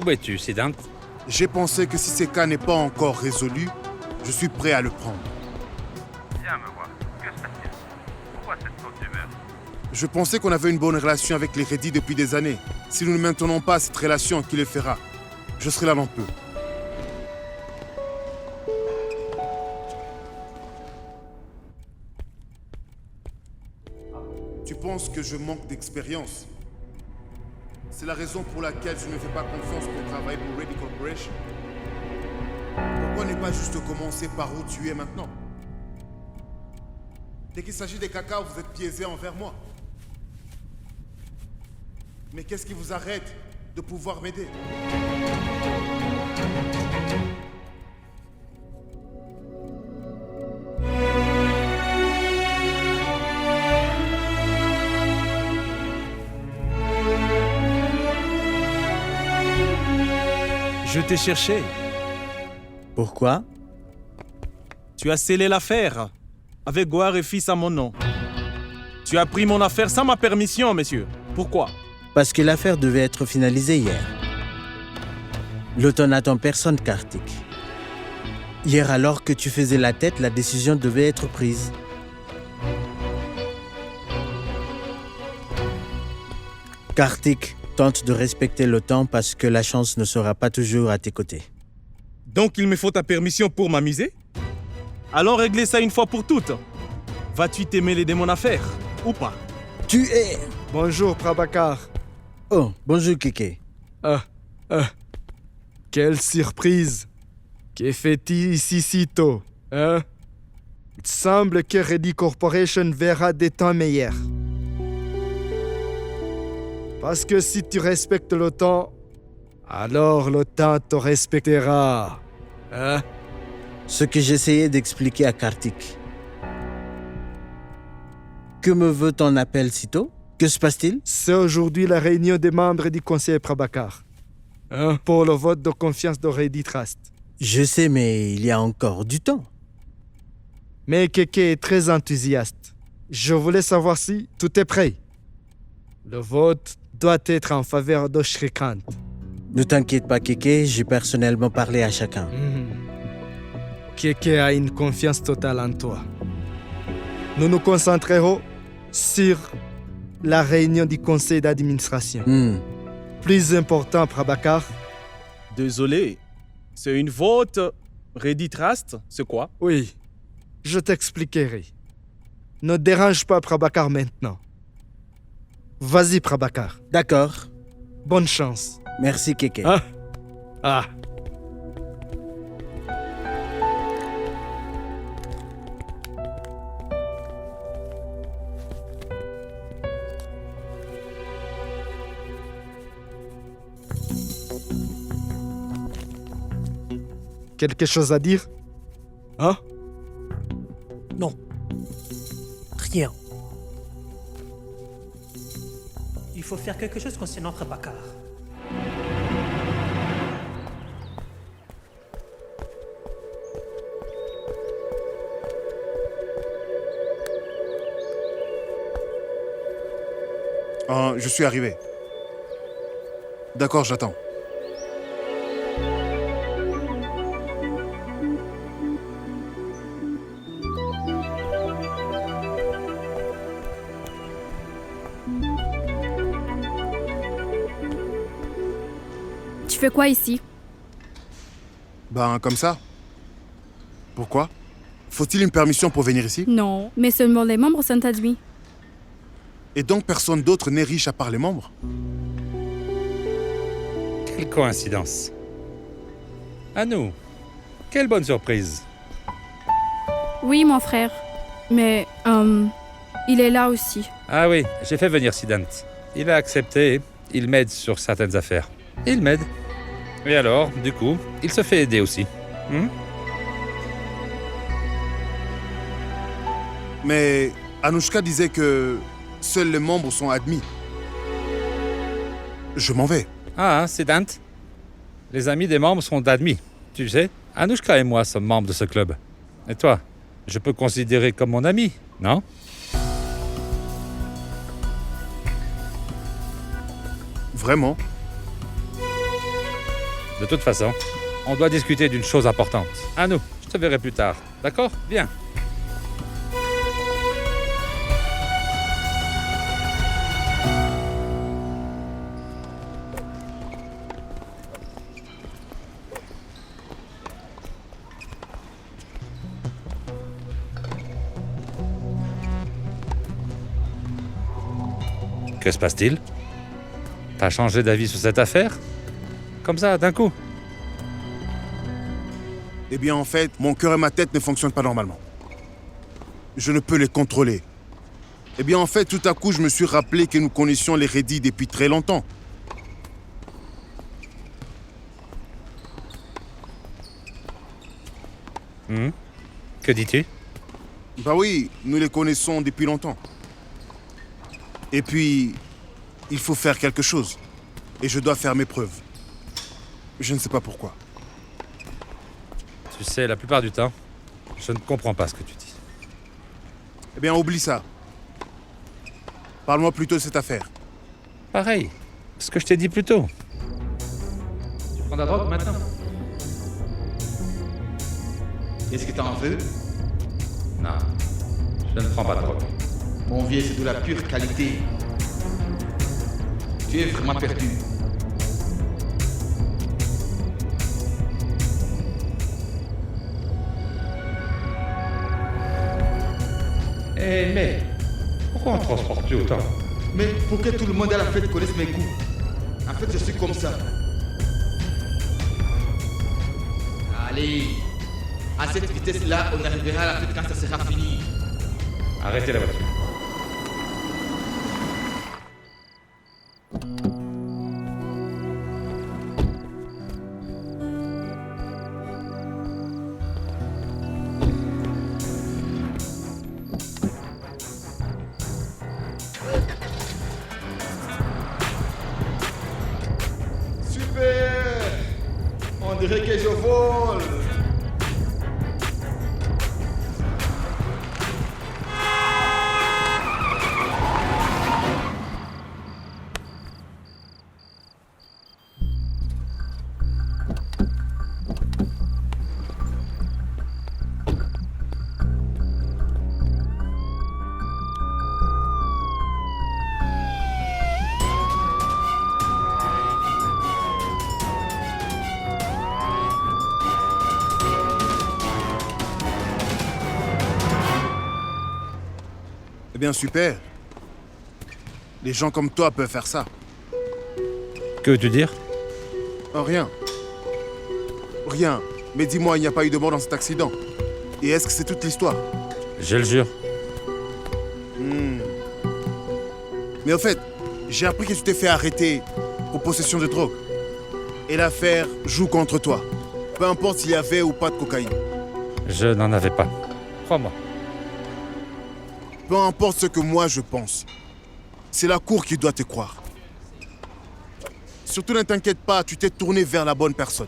Où es-tu, Sidant? J'ai pensé que si ce cas n'est pas encore résolu, je suis prêt à le prendre. Viens me voir. Que se passe-t-il? Pourquoi cette faute d'humeur? Je pensais qu'on avait une bonne relation avec les Redis depuis des années. Si nous ne maintenons pas cette relation, qui le fera? Je serai là dans peu. Tu penses que je manque d'expérience? C'est la raison pour laquelle je ne fais pas confiance pour travailler pour Reddy Corporation. Pourquoi ne pas juste commencer par où tu es maintenant? Dès qu'il s'agit des cacao, vous êtes biaisé envers moi. Mais qu'est-ce qui vous arrête de pouvoir m'aider? Je t'ai cherché. Pourquoi? Tu as scellé l'affaire avec Goar et fils à mon nom. Tu as pris mon affaire sans ma permission, monsieur. Pourquoi? Parce que l'affaire devait être finalisée hier. L'automne n'attend personne, Kartik. Hier, alors que tu faisais la tête, la décision devait être prise. Kartik, tente de respecter le temps parce que la chance ne sera pas toujours à tes côtés. Donc il me faut ta permission pour m'amuser? Allons régler ça une fois pour toutes. Vas-tu t'aimer de mon affaire, ou pas? Tu es... Bonjour, Prabhakar. Oh, bonjour, Keke. Quelle surprise! Que fais-tu ici si tôt, hein? Il semble que Reddy Corporation verra des temps meilleurs. Parce que si tu respectes le temps, alors le temps te respectera. Hein? Ce que j'essayais d'expliquer à Kartik. Que me veut ton appel si tôt? Que se passe-t-il? C'est aujourd'hui la réunion des membres du conseil Prabhakar. Hein? Pour le vote de confiance de Reddy Trust. Je sais, mais il y a encore du temps. Mais Keke est très enthousiaste. Je voulais savoir si tout est prêt. Le vote doit être en faveur de Shrikant. Ne t'inquiète pas, Keke, j'ai personnellement parlé à chacun. Keke a une confiance totale en toi. Nous nous concentrerons sur la réunion du conseil d'administration. Plus important, Prabhakar. Désolé. C'est une vote Reddy Trust, c'est quoi? Oui, je t'expliquerai. Ne dérange pas Prabhakar maintenant. Vas-y, Prabhakar. D'accord. Bonne chance. Merci, Keke. Ah. Quelque chose à dire? Hein? Non. Rien. Il faut faire quelque chose concernant Prabhakar. Je suis arrivé. D'accord, j'attends. Tu fais quoi ici? Ben, comme ça. Pourquoi? Faut-il une permission pour venir ici? Non, mais seulement les membres sont admis. Et donc personne d'autre n'est riche à part les membres? Quelle coïncidence. À nous. Quelle bonne surprise. Oui, mon frère. Mais, il est là aussi. Ah oui, j'ai fait venir Sidant. Il a accepté. Il m'aide sur certaines affaires. Il m'aide. Et alors, du coup, il se fait aider aussi. Mais Anushka disait que seuls les membres sont admis. Je m'en vais. Ah, Sidant. Les amis des membres sont admis. Tu sais, Anushka et moi sommes membres de ce club. Et toi, je peux considérer comme mon ami, non? Vraiment? De toute façon, on doit discuter d'une chose importante. À nous, je te verrai plus tard. D'accord? Viens. Que se passe-t-il? T'as changé d'avis sur cette affaire? Comme ça, d'un coup? Eh bien, en fait, mon cœur et ma tête ne fonctionnent pas normalement. Je ne peux les contrôler. Eh bien, en fait, tout à coup, je me suis rappelé que nous connaissions les Reddy depuis très longtemps. Que dis-tu? Bah oui, nous les connaissons depuis longtemps. Et puis, il faut faire quelque chose. Et je dois faire mes preuves. Je ne sais pas pourquoi. Tu sais, la plupart du temps, je ne comprends pas ce que tu dis. Eh bien, oublie ça. Parle-moi plutôt de cette affaire. Pareil, ce que je t'ai dit plus tôt. Tu prends de la drogue maintenant? Est-ce que t'en veux? Non, je ne prends pas de drogue. Mon vieux, c'est de la pure qualité. Tu es vraiment perdu. Eh mais, pourquoi on transporte autant? Mais pour que tout le monde à la fête connaisse mes goûts. En fait, je suis comme ça. Allez, à cette vitesse-là, on arrivera à la fête quand ça sera fini. Arrêtez la voiture. Super! On dirait que je vole. Eh bien, super. Les gens comme toi peuvent faire ça. Que veux-tu dire? Oh, rien. Rien. Mais dis-moi, il n'y a pas eu de mort dans cet accident. Et est-ce que c'est toute l'histoire? Je le jure. Mais au fait, j'ai appris que tu t'es fait arrêter pour possession de drogue. Et l'affaire joue contre toi. Peu importe s'il y avait ou pas de cocaïne. Je n'en avais pas. Crois-moi. Peu importe ce que moi je pense. C'est la cour qui doit te croire. Surtout ne t'inquiète pas, tu t'es tourné vers la bonne personne.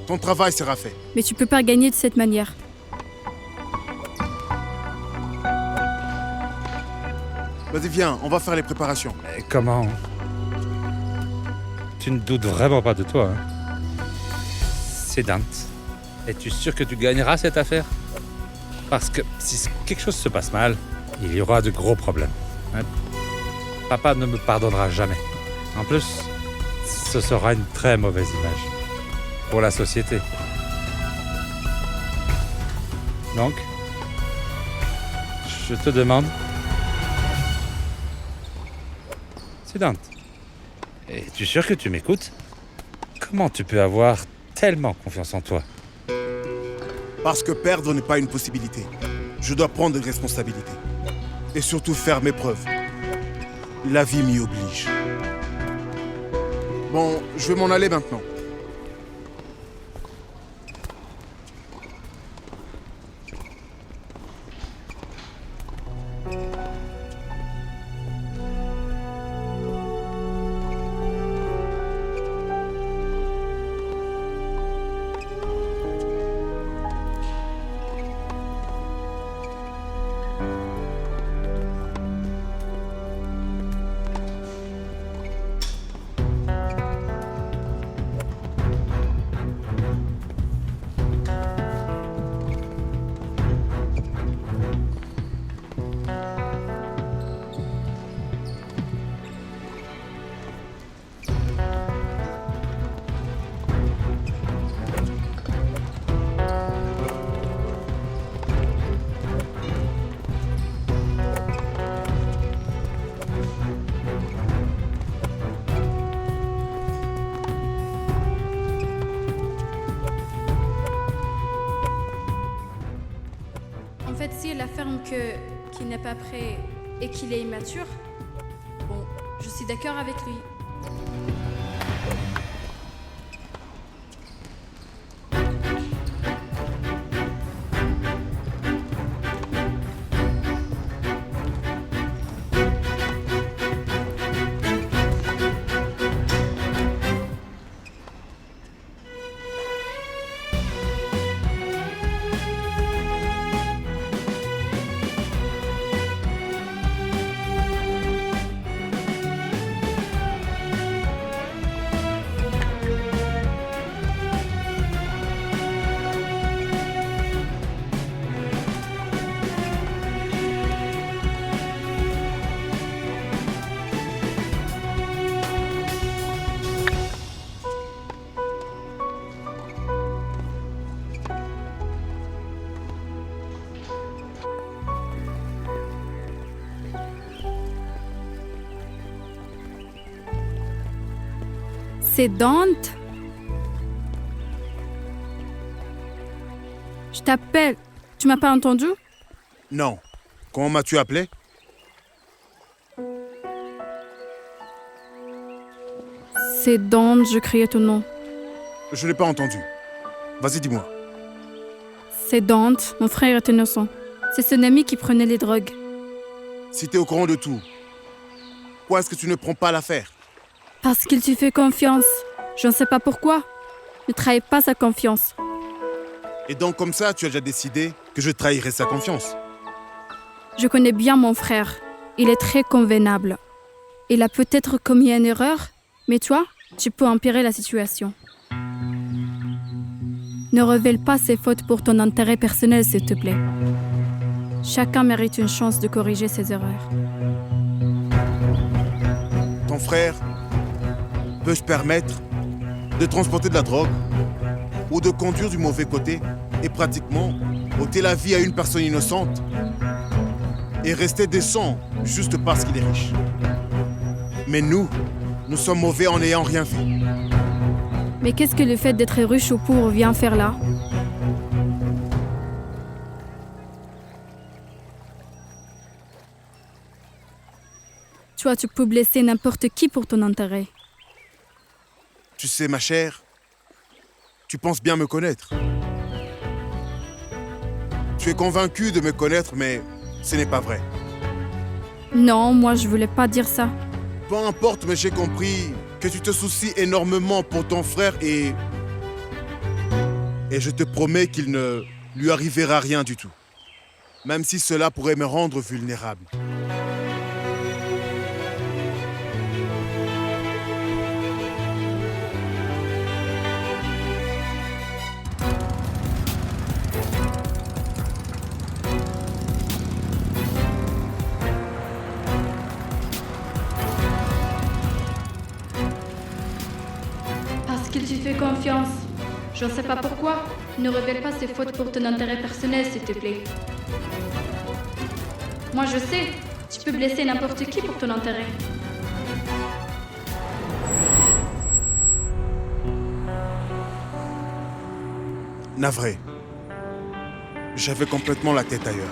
Ton travail sera fait. Mais tu peux pas gagner de cette manière. Vas-y, viens, on va faire les préparations. Mais comment? Tu ne doutes vraiment pas de toi, hein? C'est Dante. Es-tu sûr que tu gagneras cette affaire? Parce que si quelque chose se passe mal, il y aura de gros problèmes. Hein? Papa ne me pardonnera jamais. En plus, ce sera une très mauvaise image pour la société. Donc, je te demande... C'est Dante. Es-tu sûr que tu m'écoutes? Comment tu peux avoir tellement confiance en toi? Parce que perdre n'est pas une possibilité. Je dois prendre des responsabilités. Et surtout faire mes preuves. La vie m'y oblige. Bon, je vais m'en aller maintenant. il affirme qu'il n'est pas prêt et qu'il est immature, bon, je suis d'accord avec lui. C'est Dante. Je t'appelle. Tu m'as pas entendu? Non. Comment m'as-tu appelé? C'est Dante, je criais ton nom. Je l'ai pas entendu. Vas-y, dis-moi. C'est Dante, mon frère est innocent. C'est son ami qui prenait les drogues. Si t'es au courant de tout, pourquoi est-ce que tu ne prends pas l'affaire? Parce qu'il te fait confiance. Je ne sais pas pourquoi. Ne trahis pas sa confiance. Et donc comme ça, tu as déjà décidé que je trahirais sa confiance? Je connais bien mon frère. Il est très convenable. Il a peut-être commis une erreur, mais toi, tu peux empirer la situation. Ne révèle pas ses fautes pour ton intérêt personnel, s'il te plaît. Chacun mérite une chance de corriger ses erreurs. Ton frère peut se permettre de transporter de la drogue ou de conduire du mauvais côté et pratiquement ôter la vie à une personne innocente et rester décent juste parce qu'il est riche. Mais nous sommes mauvais en n'ayant rien fait. Mais qu'est-ce que le fait d'être riche ou pauvre vient faire là? Toi, tu peux blesser n'importe qui pour ton intérêt. Tu sais, ma chère, tu penses bien me connaître. Tu es convaincue de me connaître, mais ce n'est pas vrai. Non, moi, je voulais pas dire ça. Peu importe, mais j'ai compris que tu te soucies énormément pour ton frère et je te promets qu'il ne lui arrivera rien du tout. Même si cela pourrait me rendre vulnérable. Parce qu'il te fait confiance. Je ne sais pas pourquoi. Ne révèle pas ses fautes pour ton intérêt personnel, s'il te plaît. Moi, je sais. Tu peux blesser n'importe qui pour ton intérêt. Navré. J'avais complètement la tête ailleurs.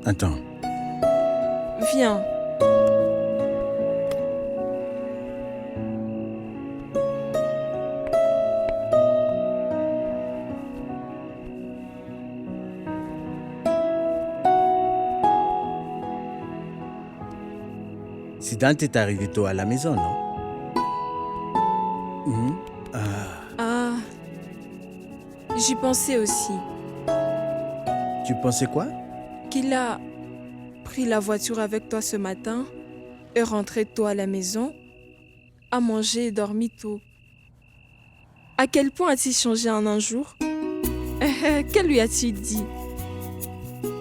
Attends. Viens. Si Dante est arrivé tôt à la maison, non? Ah, j'y pensais aussi. Tu pensais quoi? Qu'il a pris la voiture avec toi ce matin, est rentré tôt à la maison, a mangé et dormi tôt. À quel point a-t-il changé en un jour? Que lui a-t-il dit?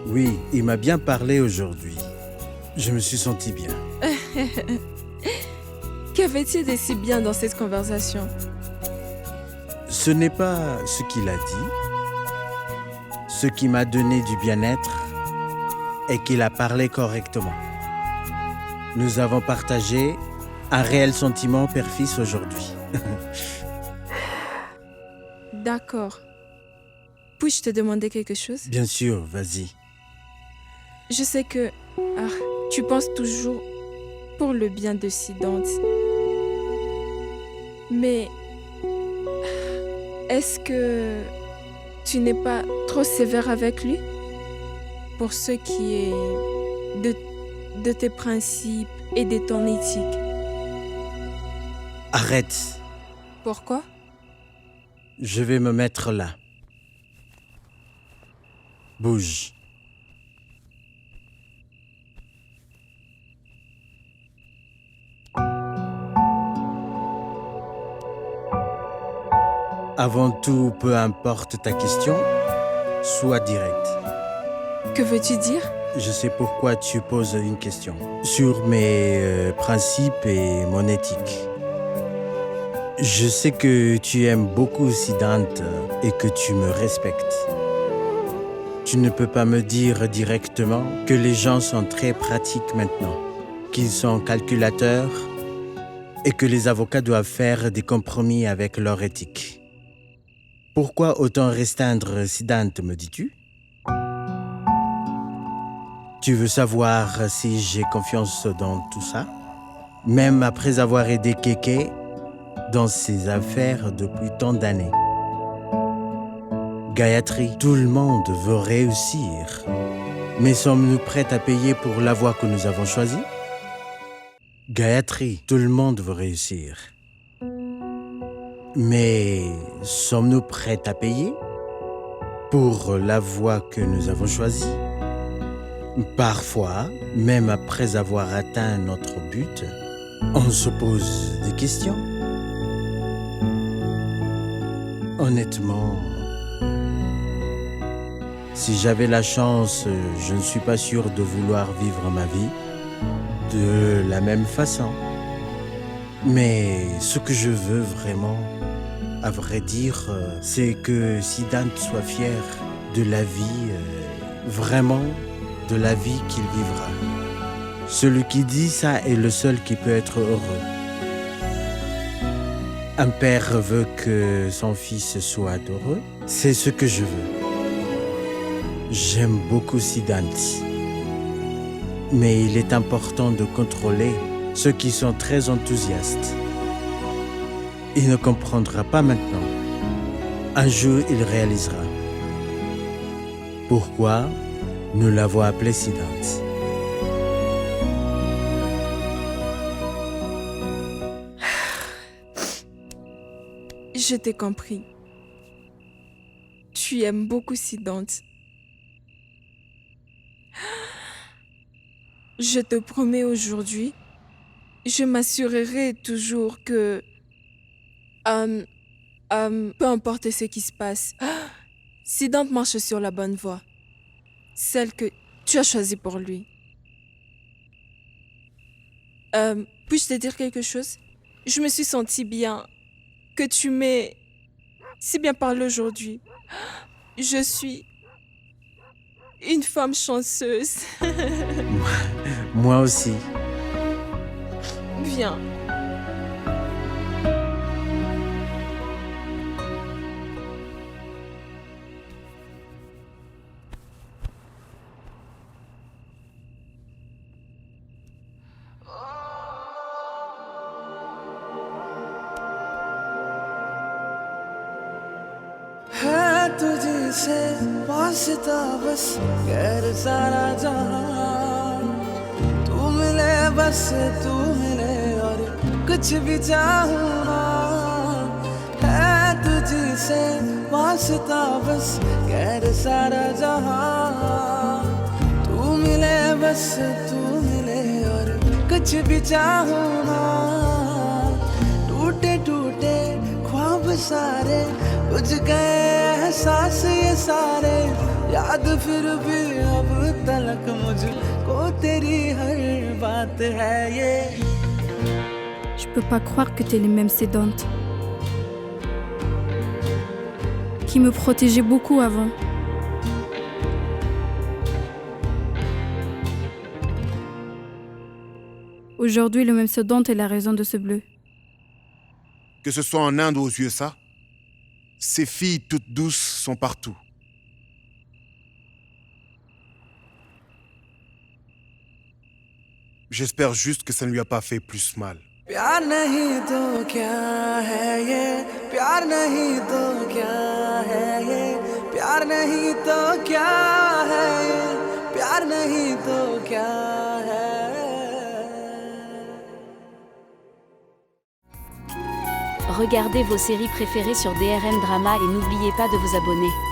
Oui, il m'a bien parlé aujourd'hui. Je me suis senti bien. Qu'avait-il de si bien dans cette conversation? Ce n'est pas ce qu'il a dit. Ce qui m'a donné du bien-être est qu'il a parlé correctement. Nous avons partagé un réel sentiment père-fils aujourd'hui. D'accord. Puis-je te demander quelque chose? Bien sûr, vas-y. Je sais que tu penses toujours pour le bien de Siddhant. Mais est-ce que tu n'es pas trop sévère avec lui? Pour ce qui est de tes principes et de ton éthique. Arrête. Pourquoi? Je vais me mettre là. Bouge. Avant tout, peu importe ta question, sois direct. Que veux-tu dire? Je sais pourquoi tu poses une question sur mes principes et mon éthique. Je sais que tu aimes beaucoup Siddhant et que tu me respectes. Tu ne peux pas me dire directement que les gens sont très pratiques maintenant, qu'ils sont calculateurs et que les avocats doivent faire des compromis avec leur éthique. Pourquoi autant restreindre Siddhant, me dis-tu? Tu veux savoir si j'ai confiance dans tout ça? Même après avoir aidé Keke dans ses affaires depuis tant d'années. Gayatri, tout le monde veut réussir. Mais sommes-nous prêts à payer pour la voie que nous avons choisie? Gayatri, tout le monde veut réussir. Mais sommes-nous prêts à payer pour la voie que nous avons choisie? Parfois, même après avoir atteint notre but, on se pose des questions. Honnêtement, si j'avais la chance, je ne suis pas sûr de vouloir vivre ma vie de la même façon. Mais ce que je veux vraiment, à vrai dire, c'est que Siddhant soit fier de la vie, vraiment de la vie qu'il vivra. Celui qui dit ça est le seul qui peut être heureux. Un père veut que son fils soit heureux, c'est ce que je veux. J'aime beaucoup Siddhant, mais il est important de contrôler ceux qui sont très enthousiastes. Il ne comprendra pas maintenant. Un jour, il réalisera. Pourquoi nous l'avons appelé Siddhant? Je t'ai compris. Tu aimes beaucoup Siddhant. Je te promets aujourd'hui, je m'assurerai toujours que, peu importe ce qui se passe, Siddhant marche sur la bonne voie, celle que tu as choisie pour lui. Puis-je te dire quelque chose? Je me suis sentie bien, que tu m'aies si bien parlé aujourd'hui. Je suis une femme chanceuse. Moi aussi. Viens. तुझे से वास्ता बस गैर सारा जहां तू मिले बस तू मिले और कुछ भी चाहूं है तुझे से वास्ता बस गैर सारा जहां तू मिले बस तू मिले और कुछ भी चाहूं टूटे टूटे ख्वाब सारे बुझ गए एहसास ये सारे याद फिर भी अब तलक मुझको तेरी हर बात है ये. Je peux pas croire que t'es les mêmes Siddhant. qui me protégeait beaucoup avant. Aujourd'hui, le même Sedante est la raison de ce bleu. Que ce soit en Inde ou aux USA, ces filles toutes douces sont partout. J'espère juste que ça ne lui a pas fait plus mal. प्यार नहीं तो क्या है ये प्यार नहीं तो क्या है ये प्यार नहीं तो क्या है ये प्यार नहीं तो क्या है Regardez vos séries préférées sur DRM Drama et n'oubliez pas de vous abonner.